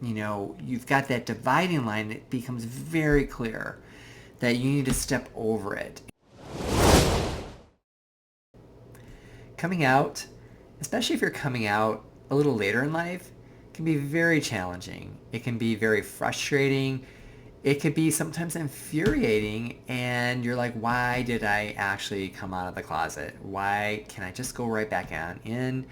you've got that dividing line. It becomes very clear that you need to step over it. Coming out, especially if you're coming out a little later in life, can be very challenging. It can be very frustrating. It could be sometimes infuriating, and you're like, why did I actually come out of the closet? Why can't I just go right back on in?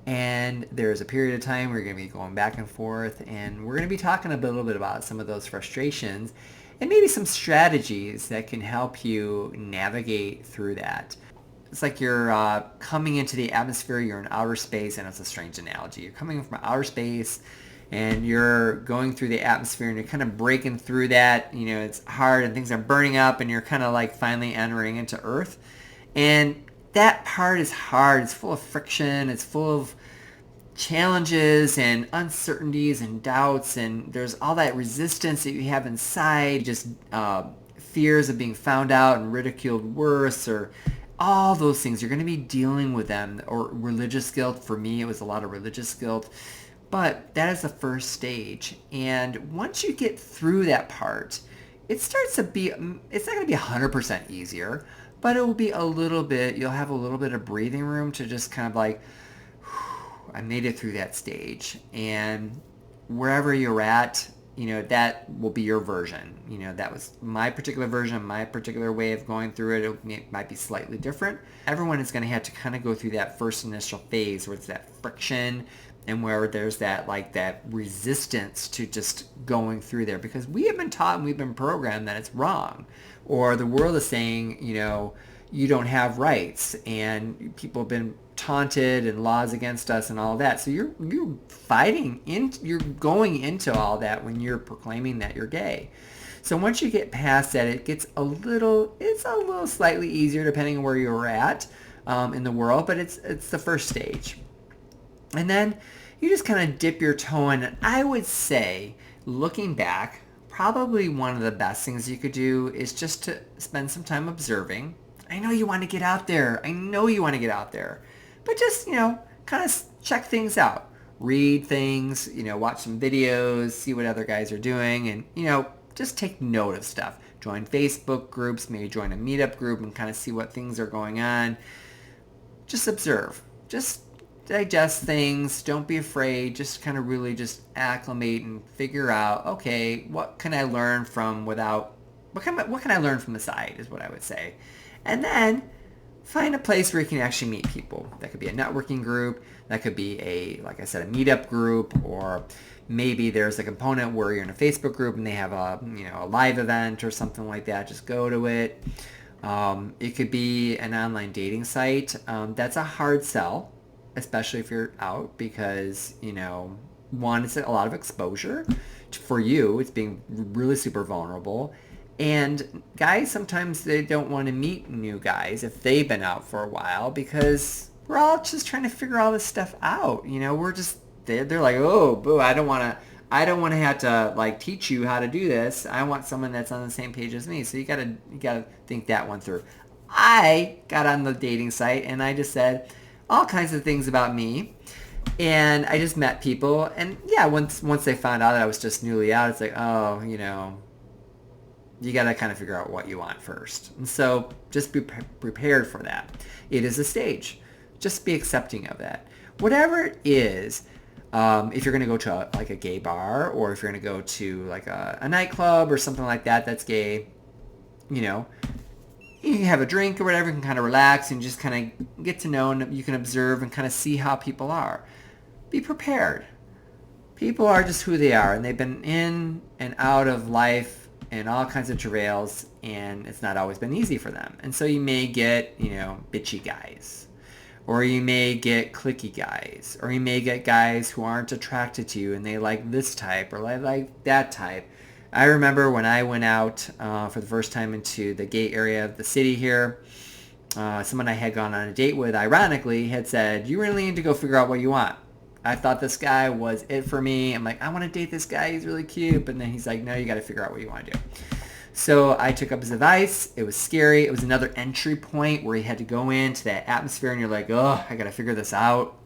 And there's a period of time where you're going to be going back and forth, and we're going to be talking a little bit about some of those frustrations and maybe some strategies that can help you navigate through that. It's like you're coming into the atmosphere, you're in outer space, and it's a strange analogy. You're coming from outer space and you're going through the atmosphere and you're kind of breaking through that. It's hard and things are burning up and you're kind of like finally entering into Earth. And that part is hard. It's full of friction. It's full of challenges and uncertainties and doubts, and there's all that resistance that you have inside, just fears of being found out and ridiculed worse, or all those things. You're going to be dealing with them. Or religious guilt. For me, it was a lot of religious guilt. But that is the first stage. And once you get through that part, it starts to be, it's not going to be 100% easier, but it will be a little bit, you'll have a little bit of breathing room to just kind of like, I made it through that stage. And wherever you're at, that will be your version. That was my particular version, my particular way of going through it. It might be slightly different. Everyone is going to have to kind of go through that first initial phase where it's that friction and where there's that resistance to just going through there, because we have been taught and we've been programmed that it's wrong, or the world is saying, you don't have rights, and people have been taunted and laws against us and all that. So you're you're going into all that when you're proclaiming that you're gay. So once you get past that, it's a little slightly easier depending on where you're at in the world, but it's the first stage. And then you just kind of dip your toe in. And I would say, looking back, probably one of the best things you could do is just to spend some time observing. I know you want to get out there. But just, kind of check things out. Read things, watch some videos, see what other guys are doing, and, just take note of stuff. Join Facebook groups, maybe join a meetup group and kind of see what things are going on. Just observe. Just digest things. Don't be afraid. Just kind of really just acclimate and figure out, okay, what can I learn from what can I learn from the side is what I would say. And then find a place where you can actually meet people. That could be a networking group. That could be like I said, a meetup group, or maybe there's a component where you're in a Facebook group and they have a live event or something like that. Just go to it. It could be an online dating site. That's a hard sell, especially if you're out, because, one, it's a lot of exposure for you. It's being really super vulnerable. And guys, sometimes they don't want to meet new guys if they've been out for a while, because we're all just trying to figure all this stuff out. They're like, oh, boo, I don't want to have to like teach you how to do this. I want someone that's on the same page as me. So you gotta think that one through. I got on the dating site and I just said all kinds of things about me. And I just met people, and yeah, once they found out that I was just newly out, it's like, oh, you got to kind of figure out what you want first. And so just be prepared for that. It is a stage. Just be accepting of that. Whatever it is, if you're going to go to like a gay bar, or if you're going to go to like a nightclub or something like that that's gay, you can have a drink or whatever, you can kind of relax and just kind of get to know, and you can observe and kind of see how people are. Be prepared. People are just who they are, and they've been in and out of life and all kinds of travails, and it's not always been easy for them. And so you may get, bitchy guys, or you may get cliquey guys, or you may get guys who aren't attracted to you and they like this type or like that type. I remember when I went out for the first time into the gay area of the city here, someone I had gone on a date with, ironically, had said, you really need to go figure out what you want. I thought this guy was it for me. I'm like, I want to date this guy. He's really cute. But then he's like, no, you got to figure out what you want to do. So I took up his advice. It was scary. It was another entry point where you had to go into that atmosphere and you're like, oh, I got to figure this out.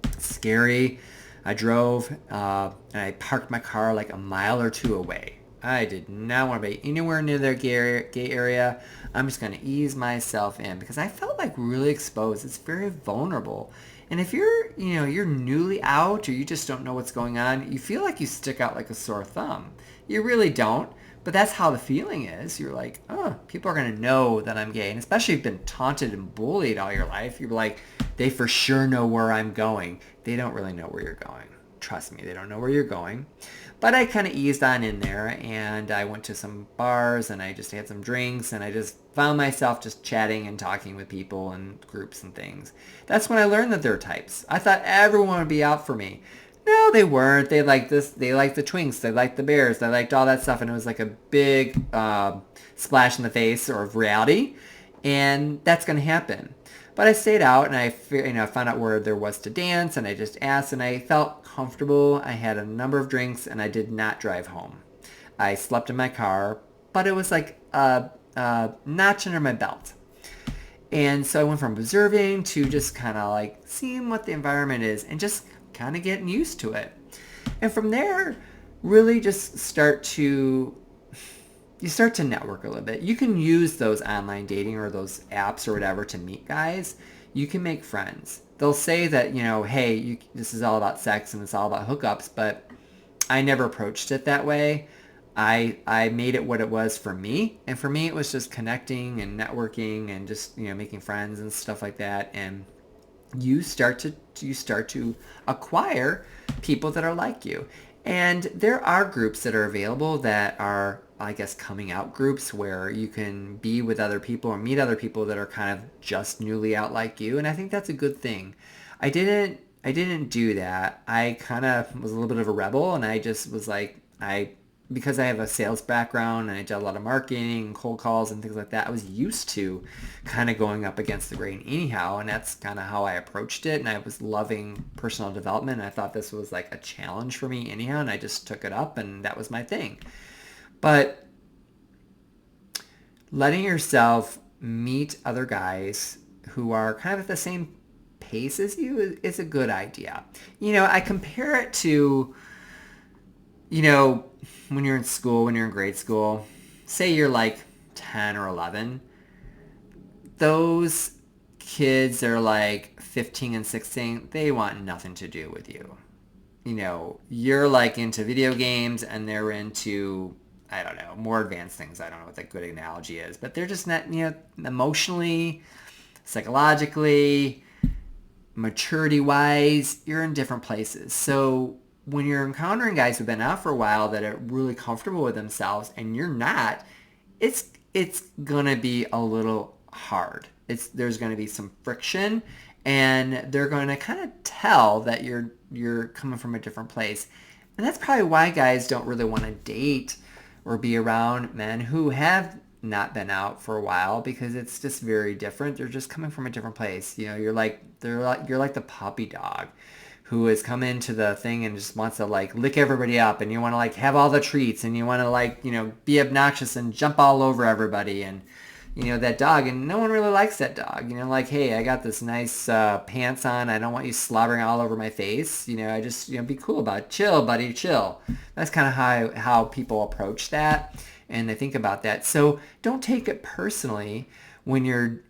It's scary. I drove and I parked my car like a mile or two away. I did not want to be anywhere near their gay area. I'm just going to ease myself in because I felt like really exposed. It's very vulnerable. And if you're newly out or you just don't know what's going on, you feel like you stick out like a sore thumb. You really don't. But that's how the feeling is. You're like, oh, people are going to know that I'm gay. And especially if you've been taunted and bullied all your life, you're like, they for sure know where I'm going. They don't really know where you're going. Trust me, they don't know where you're going. But I kind of eased on in there and I went to some bars and I just had some drinks and I just found myself just chatting and talking with people and groups and things. That's when I learned that they're types. I thought everyone would be out for me. No, they weren't. They liked this. They liked the twinks. They liked the bears. They liked all that stuff. And it was like a big splash in the face or of reality. And that's going to happen. But I stayed out and I found out where there was to dance and I just asked and I felt comfortable. I had a number of drinks and I did not drive home. I slept in my car, but it was like a notch under my belt. And so I went from observing to just kind of like seeing what the environment is and just kind of getting used to it. And from there, really just start to network a little bit. You can use those online dating or those apps or whatever to meet guys. You can make friends. They'll say that, hey, this is all about sex and it's all about hookups, but I never approached it that way. I made it what it was for me. And for me, it was just connecting and networking and just, making friends and stuff like that. And you start to acquire people that are like you. And there are groups that are available that are, I guess, coming out groups where you can be with other people or meet other people that are kind of just newly out like you. And I think that's a good thing. I didn't do that. I kind of was a little bit of a rebel and I just was like, because I have a sales background and I did a lot of marketing and cold calls and things like that, I was used to kind of going up against the grain anyhow. And that's kind of how I approached it. And I was loving personal development. And I thought this was like a challenge for me anyhow. And I just took it up and that was my thing. But letting yourself meet other guys who are kind of at the same pace as you is a good idea. I compare it to, when you're in school, when you're in grade school, say you're like 10 or 11, those kids are like 15 and 16, they want nothing to do with you. You're like into video games and they're into, I don't know, more advanced things. I don't know what that good analogy is, but they're just not, emotionally, psychologically, maturity-wise, you're in different places. So when you're encountering guys who've been out for a while that are really comfortable with themselves and you're not, it's gonna be a little hard. There's gonna be some friction and they're gonna kind of tell that you're coming from a different place. And that's probably why guys don't really want to date or be around men who have not been out for a while, because it's just very different. They're just coming from a different place. You're like the puppy dog who has come into the thing and just wants to like lick everybody up, and you want to like have all the treats, and you want to like, be obnoxious and jump all over everybody, and that dog, and no one really likes that dog. Like, hey, I got this nice pants on. I don't want you slobbering all over my face. I just, be cool about it. Chill, buddy, chill. That's kind of how people approach that, and they think about that. So don't take it personally when you're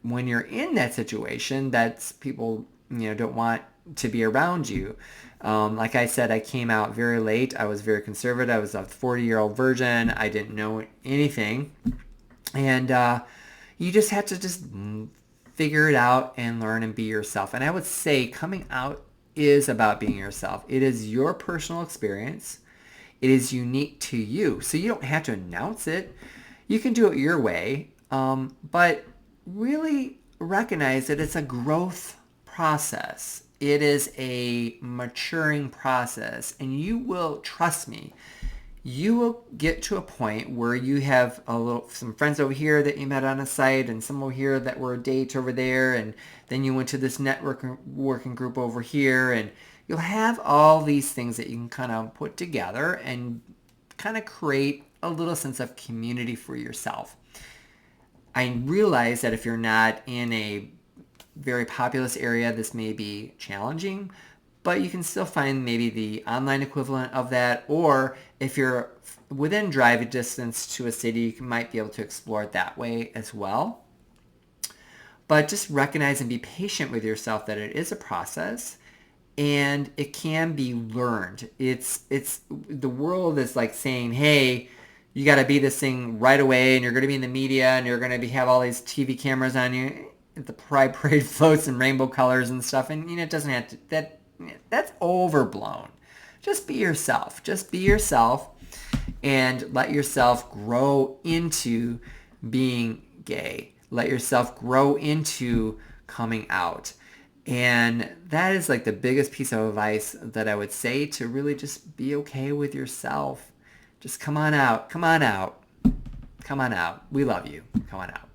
in that situation. That's people, don't want to be around you. Like I said, I came out very late. I was very conservative. I was a 40-year-old virgin. I didn't know anything. And you just have to just figure it out and learn and be yourself. And I would say coming out is about being yourself. It is your personal experience. It is unique to you. So you don't have to announce it. You can do it your way. But really recognize that it's a growth process. It is a maturing process, and you will, trust me, you will get to a point where you have some friends over here that you met on a site, and some over here that were a date over there, and then you went to this working group over here, and you'll have all these things that you can kind of put together and kind of create a little sense of community for yourself. I realize that if you're not in a very populous area, this may be challenging, but you can still find maybe the online equivalent of that, or if you're within driving distance to a city, you might be able to explore it that way as well. But just recognize and be patient with yourself that it is a process and it can be learned. It's the world is like saying, hey, you got to be this thing right away, and you're going to be in the media, and you're going to have all these TV cameras on you. The Pride Parade floats in rainbow colors and stuff, and it doesn't have to. That's overblown. Just be yourself. Just be yourself, and let yourself grow into being gay. Let yourself grow into coming out. And that is like the biggest piece of advice that I would say, to really just be okay with yourself. Just come on out. Come on out. Come on out. We love you. Come on out.